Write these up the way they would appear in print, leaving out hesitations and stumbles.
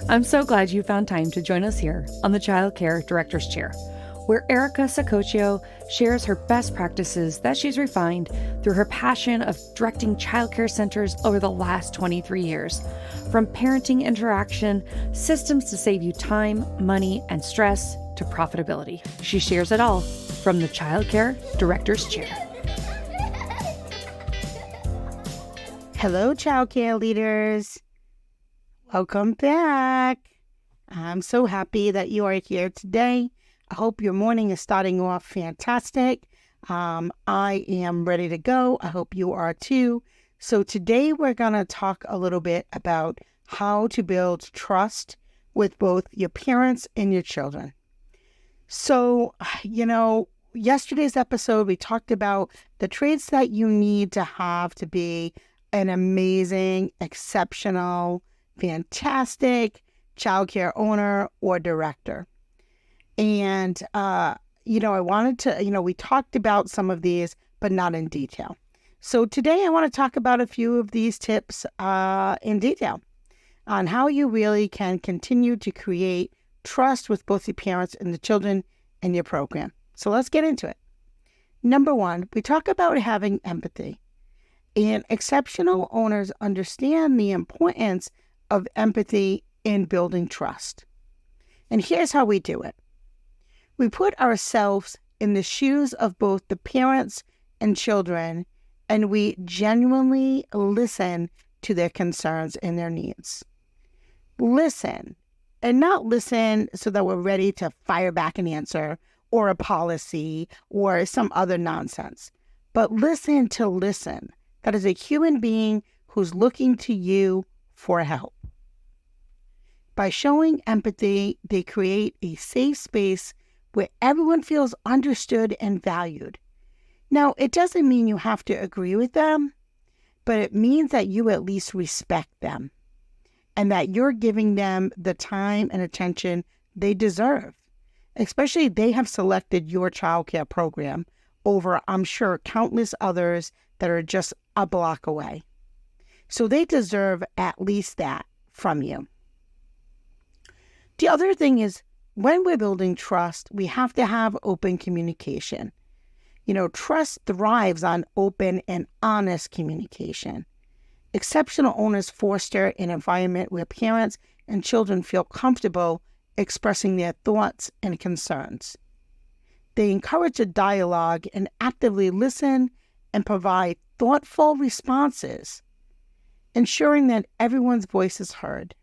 I'm so glad you found time to join us here on the Childcare Director's Chair, where Erica Sacoccio shares her best practices that she's refined through her passion of directing childcare centers over the last 23 years. From parenting interaction, systems to save you time, money, and stress, to profitability. She shares it all from the Childcare Director's Chair. Hello, childcare leaders. Welcome back. I'm so happy that you are here today. I hope your morning is starting off fantastic. I am ready to go. I hope you are too. So today we're going to talk a little bit about how to build trust with both your parents and your children. So, yesterday's episode, we talked about the traits that you need to have to be an amazing, exceptional, fantastic childcare owner or director. And, I wanted to, we talked about some of these, but not in detail. So today I want to talk about a few of these tips in detail on how you really can continue to create trust with both your parents and the children in your program. So let's get into it. Number one, we talk about having empathy. And exceptional owners understand the importance of empathy in building trust. And here's how we do it. We put ourselves in the shoes of both the parents and children, and we genuinely listen to their concerns and their needs. Listen, and not listen so that we're ready to fire back an answer or a policy or some other nonsense, but listen to listen. That is a human being who's looking to you for help. By showing empathy, they create a safe space where everyone feels understood and valued. Now, it doesn't mean you have to agree with them, but it means that you at least respect them and that you're giving them the time and attention they deserve. Especially they have selected your childcare program over, I'm sure, countless others that are just a block away. So they deserve at least that from you. The other thing is, when we're building trust, we have to have open communication. Trust thrives on open and honest communication. Exceptional owners foster an environment where parents and children feel comfortable expressing their thoughts and concerns. They encourage a dialogue and actively listen and provide thoughtful responses, ensuring that everyone's voice is heard.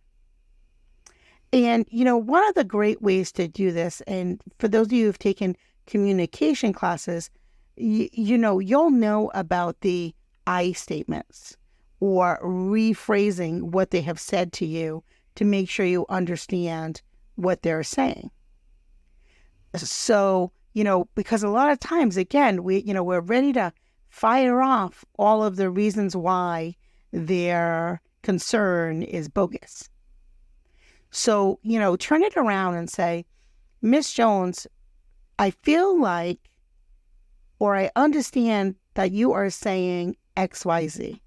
And, one of the great ways to do this, and for those of you who've taken communication classes, you'll know about the I statements or rephrasing what they have said to you to make sure you understand what they're saying. So, because a lot of times, again, we're ready to fire off all of the reasons why their concern is bogus. So, turn it around and say, Miss Jones, I feel like, or I understand that you are saying XYZ.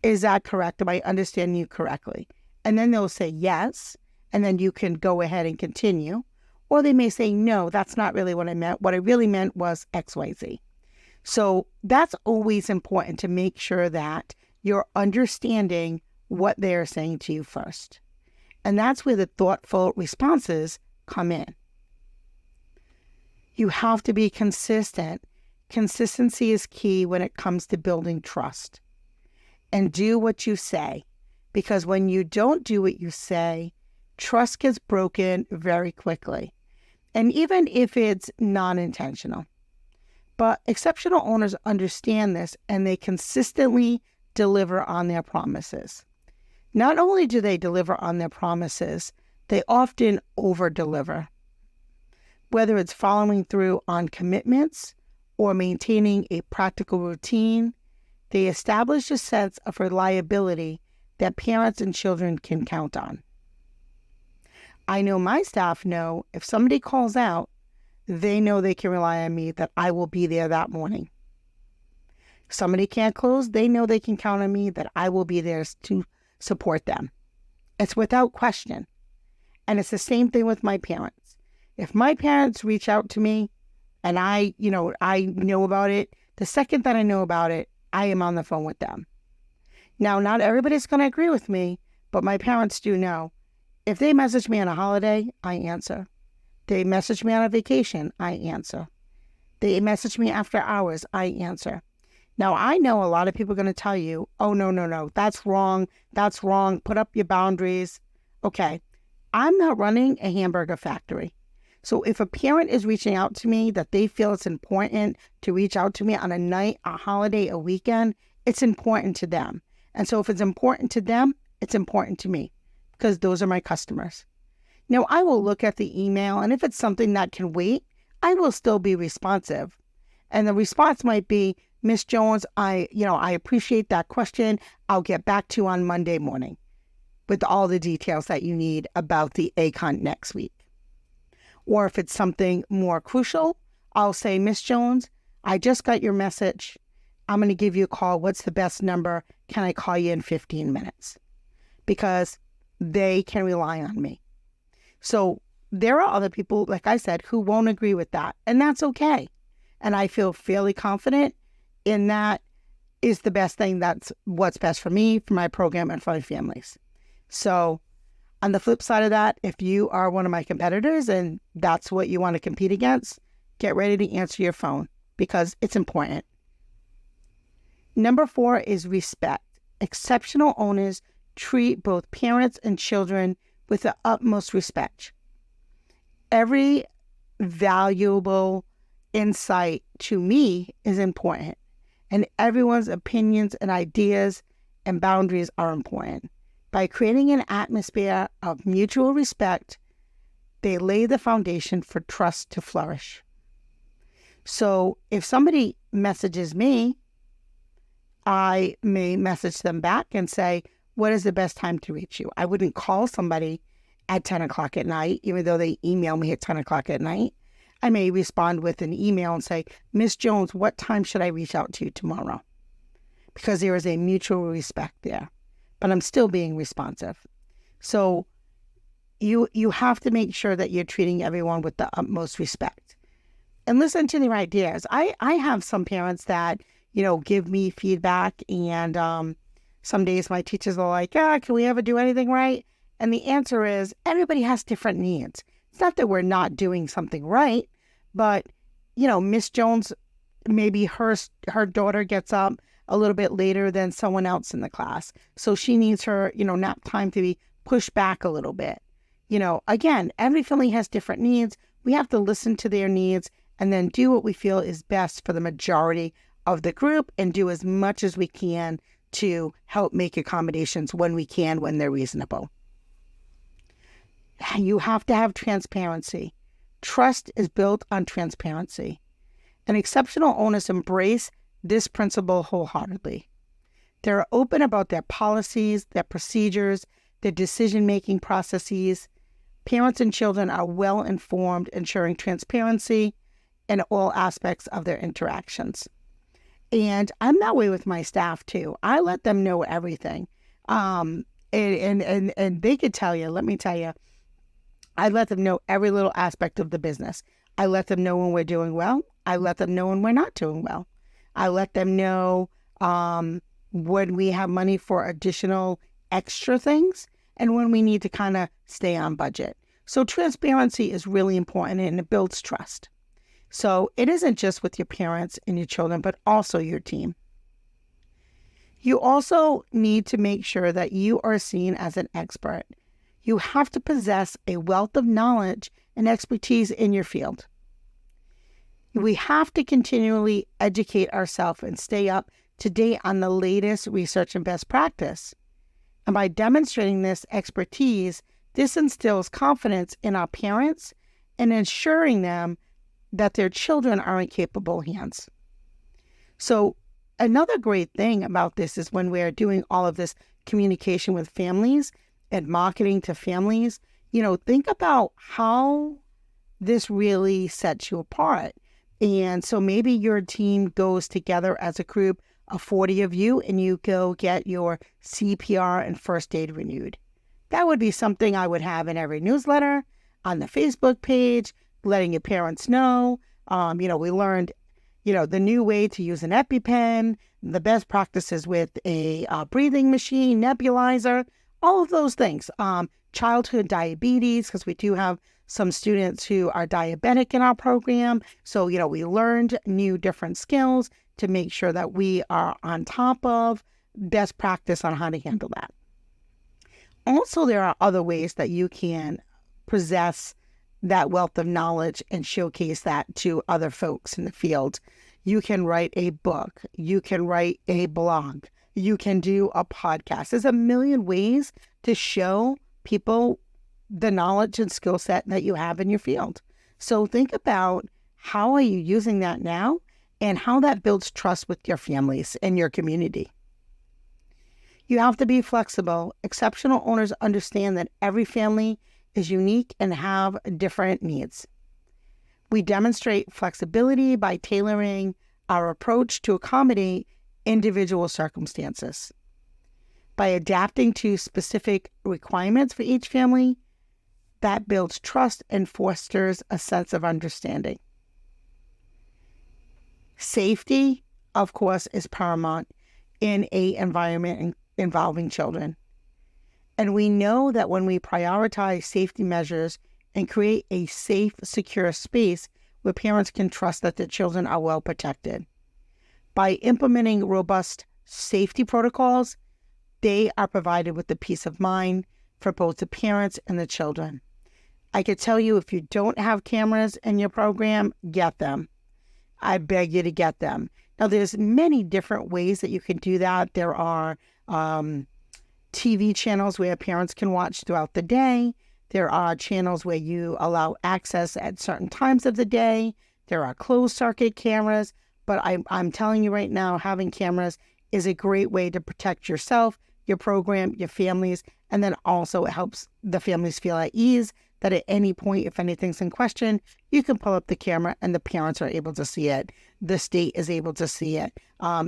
Is that correct? Am I understanding you correctly? And then they'll say yes, and then you can go ahead and continue. Or they may say, no, that's not really what I meant. What I really meant was XYZ. So that's always important to make sure that you're understanding what they're saying to you first. And that's where the thoughtful responses come in. You have to be consistent. Consistency is key when it comes to building trust. And do what you say, because when you don't do what you say, trust gets broken very quickly. And even if it's non-intentional. But exceptional owners understand this, and they consistently deliver on their promises. Not only do they deliver on their promises, they often over-deliver. Whether it's following through on commitments or maintaining a practical routine, they establish a sense of reliability that parents and children can count on. I know my staff know if somebody calls out, they know they can rely on me that I will be there that morning. If somebody can't close, they know they can count on me that I will be there to support them. It's without question. And it's the same thing with my parents. If my parents reach out to me and I know about it, the second that I know about it, I am on the phone with them. Now, not everybody's going to agree with me, but my parents do know. If they message me on a holiday, I answer. They message me on a vacation, I answer. They message me after hours, I answer. Now, I know a lot of people are going to tell you, oh, no, that's wrong, put up your boundaries. Okay, I'm not running a hamburger factory. So if a parent is reaching out to me that they feel it's important to reach out to me on a night, a holiday, a weekend, it's important to them. And so if it's important to them, it's important to me because those are my customers. Now, I will look at the email, and if it's something that can wait, I will still be responsive. And the response might be, Miss Jones, I appreciate that question. I'll get back to you on Monday morning with all the details that you need about the ACON next week. Or if it's something more crucial, I'll say, Miss Jones, I just got your message. I'm going to give you a call. What's the best number? Can I call you in 15 minutes? Because they can rely on me. So there are other people, like I said, who won't agree with that. And that's okay. And I feel fairly confident in that is the best thing. That's what's best for me, for my program, and for my families. So on the flip side of that, if you are one of my competitors and that's what you want to compete against, get ready to answer your phone because it's important. Number 4 is respect. Exceptional owners treat both parents and children with the utmost respect. Every valuable insight to me is important, and everyone's opinions and ideas and boundaries are important. By creating an atmosphere of mutual respect, they lay the foundation for trust to flourish. So if somebody messages me, I may message them back and say, what is the best time to reach you? I wouldn't call somebody at 10 o'clock at night, even though they email me at 10 o'clock at night. I may respond with an email and say, Miss Jones, what time should I reach out to you tomorrow? Because there is a mutual respect there, but I'm still being responsive. So you have to make sure that you're treating everyone with the utmost respect and listen to their ideas. I have some parents that, give me feedback, and some days my teachers are like, can we ever do anything right? And the answer is everybody has different needs. It's not that we're not doing something right, but, Miss Jones, maybe her daughter gets up a little bit later than someone else in the class. So she needs her, nap time to be pushed back a little bit. Again, every family has different needs. We have to listen to their needs and then do what we feel is best for the majority of the group and do as much as we can to help make accommodations when we can, when they're reasonable. You have to have transparency. Trust is built on transparency. And exceptional owners embrace this principle wholeheartedly. They're open about their policies, their procedures, their decision-making processes. Parents and children are well informed, ensuring transparency in all aspects of their interactions. And I'm that way with my staff too. I let them know everything. And they could tell you, let me tell you, I let them know every little aspect of the business. I let them know when we're doing well. I let them know when we're not doing well. I let them know when we have money for additional extra things and when we need to kind of stay on budget. So transparency is really important and it builds trust. So it isn't just with your parents and your children, but also your team. You also need to make sure that you are seen as an expert. You have to possess a wealth of knowledge and expertise in your field. We have to continually educate ourselves and stay up to date on the latest research and best practice. And by demonstrating this expertise, this instills confidence in our parents and ensuring them that their children are in capable hands. So another great thing about this is when we're doing all of this communication with families and marketing to families, think about how this really sets you apart. And so maybe your team goes together as a group of 40 of you and you go get your CPR and first aid renewed. That would be something I would have in every newsletter, on the Facebook page, letting your parents know. We learned, the new way to use an EpiPen, the best practices with a breathing machine, nebulizer, all of those things. Childhood diabetes, because we do have some students who are diabetic in our program. So, we learned new different skills to make sure that we are on top of best practice on how to handle that. Also, there are other ways that you can possess that wealth of knowledge and showcase that to other folks in the field. You can write a book. You can write a blog. You can do a podcast. There's a million ways to show people the knowledge and skill set that you have in your field. So think about, how are you using that now and how that builds trust with your families and your community. You have to be flexible. Exceptional owners understand that every family is unique and have different needs. We demonstrate flexibility by tailoring our approach to accommodate individual circumstances. By adapting to specific requirements for each family, that builds trust and fosters a sense of understanding. Safety, of course, is paramount in an environment involving children. And we know that when we prioritize safety measures and create a safe, secure space where parents can trust that their children are well protected. By implementing robust safety protocols, they are provided with the peace of mind for both the parents and the children. I could tell you, if you don't have cameras in your program, get them. I beg you to get them. Now, there's many different ways that you can do that. There are TV channels where parents can watch throughout the day. There are channels where you allow access at certain times of the day. There are closed circuit cameras. But I'm telling you right now, having cameras is a great way to protect yourself, your program, your families, and then also it helps the families feel at ease that at any point, if anything's in question, you can pull up the camera and the parents are able to see it. The state is able to see it.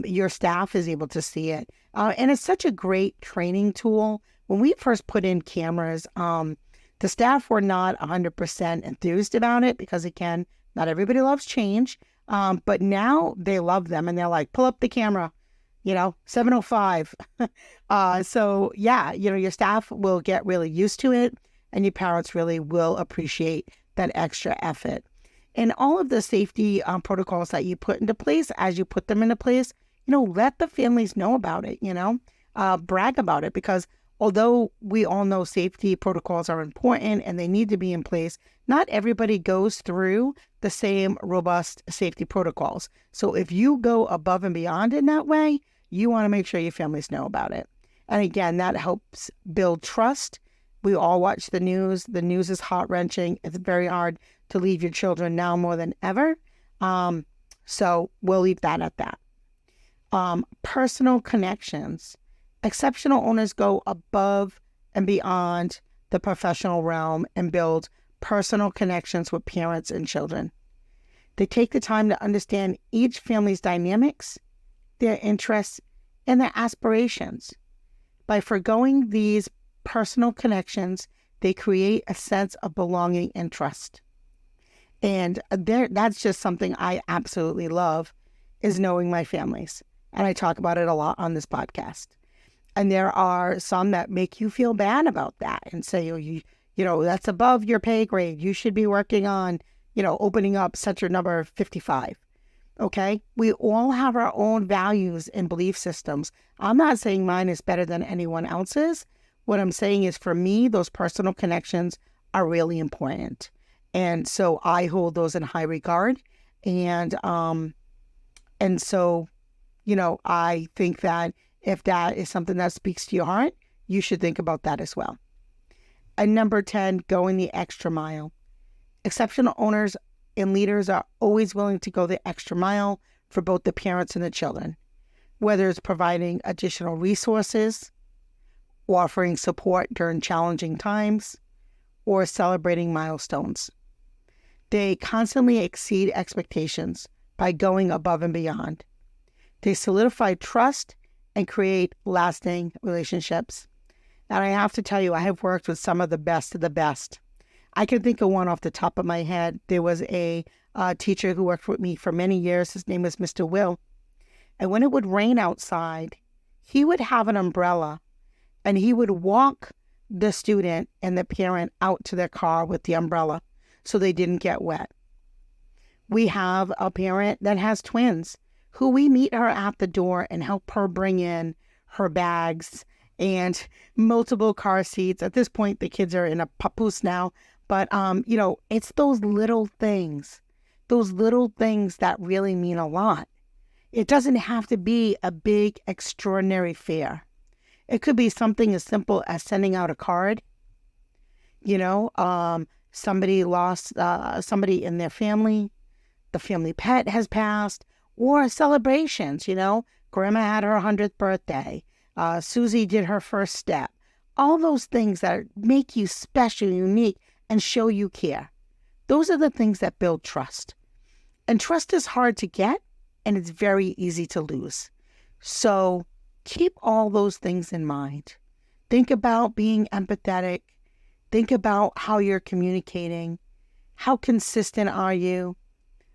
Your staff is able to see it. And it's such a great training tool. When we first put in cameras, the staff were not 100% enthused about it because, again, not everybody loves change. But now they love them and they're like, pull up the camera, 7:05. So yeah, your staff will get really used to it and your parents really will appreciate that extra effort. And all of the safety protocols that you put into place, as you put them into place, let the families know about it, brag about it, because although we all know safety protocols are important and they need to be in place, not everybody goes through the same robust safety protocols. So if you go above and beyond in that way, you want to make sure your families know about it. And again, that helps build trust. We all watch the news. The news is heart-wrenching. It's very hard to leave your children now more than ever. So we'll leave that at that. Personal connections. Exceptional owners go above and beyond the professional realm and build personal connections with parents and children. They take the time to understand each family's dynamics, their interests, and their aspirations. By forgoing these personal connections, they create a sense of belonging and trust. And that's just something I absolutely love, is knowing my families. And I talk about it a lot on this podcast. And there are some that make you feel bad about that and say, that's above your pay grade. You should be working on, opening up Center number 55. Okay? We all have our own values and belief systems. I'm not saying mine is better than anyone else's. What I'm saying is, for me, those personal connections are really important. And so I hold those in high regard. And so, I think that if that is something that speaks to your heart, you should think about that as well. And number 10, going the extra mile. Exceptional owners and leaders are always willing to go the extra mile for both the parents and the children, whether it's providing additional resources, offering support during challenging times, or celebrating milestones. They constantly exceed expectations by going above and beyond. They solidify trust and create lasting relationships. And I have to tell you, I have worked with some of the best of the best. I can think of one off the top of my head. There was a teacher who worked with me for many years. His name was Mr. Will. And when it would rain outside, he would have an umbrella and he would walk the student and the parent out to their car with the umbrella so they didn't get wet. We have a parent that has twins who we meet her at the door and help her bring in her bags and multiple car seats. At this point, the kids are in a papoose now. But, it's those little things that really mean a lot. It doesn't have to be a big, extraordinary fare. It could be something as simple as sending out a card. Somebody lost somebody in their family. The family pet has passed. Or celebrations, Grandma had her 100th birthday. Susie did her first step. All those things that make you special, unique, and show you care. Those are the things that build trust. And trust is hard to get, and it's very easy to lose. So keep all those things in mind. Think about being empathetic. Think about how you're communicating. How consistent are you?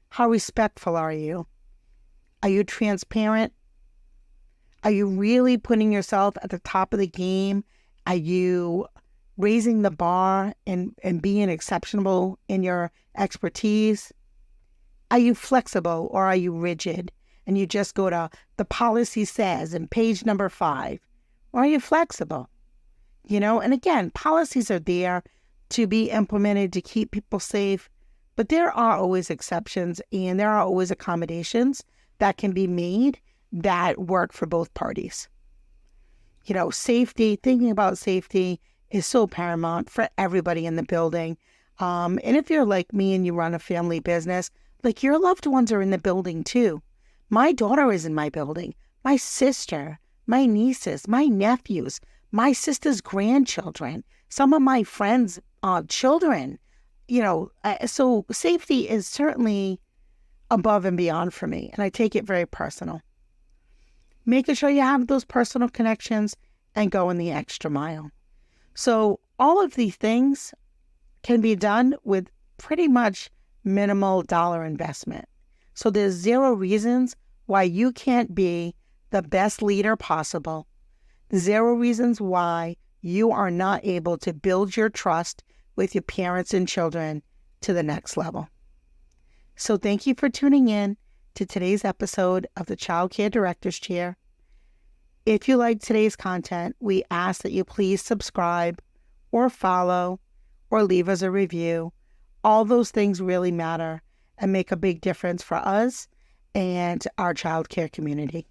How respectful are you? Are you transparent? Are you really putting yourself at the top of the game? Are you raising the bar and being exceptional in your expertise? Are you flexible or are you rigid and you just go to the policy says and page number 5? Or are you flexible? And again, policies are there to be implemented to keep people safe, but there are always exceptions and there are always accommodations that can be made that work for both parties. Safety, thinking about safety is so paramount for everybody in the building. And if you're like me and you run a family business, your loved ones are in the building too. My daughter is in my building. My sister, my nieces, my nephews, my sister's grandchildren, some of my friends' children. So safety is certainly above and beyond for me, and I take it very personal. Making sure you have those personal connections and going the extra mile. So all of these things can be done with pretty much minimal dollar investment. So there's zero reasons why you can't be the best leader possible. Zero reasons why you are not able to build your trust with your parents and children to the next level. So thank you for tuning in to today's episode of the Childcare Director's Chair. If you like today's content, we ask that you please subscribe or follow or leave us a review. All those things really matter and make a big difference for us and our childcare community.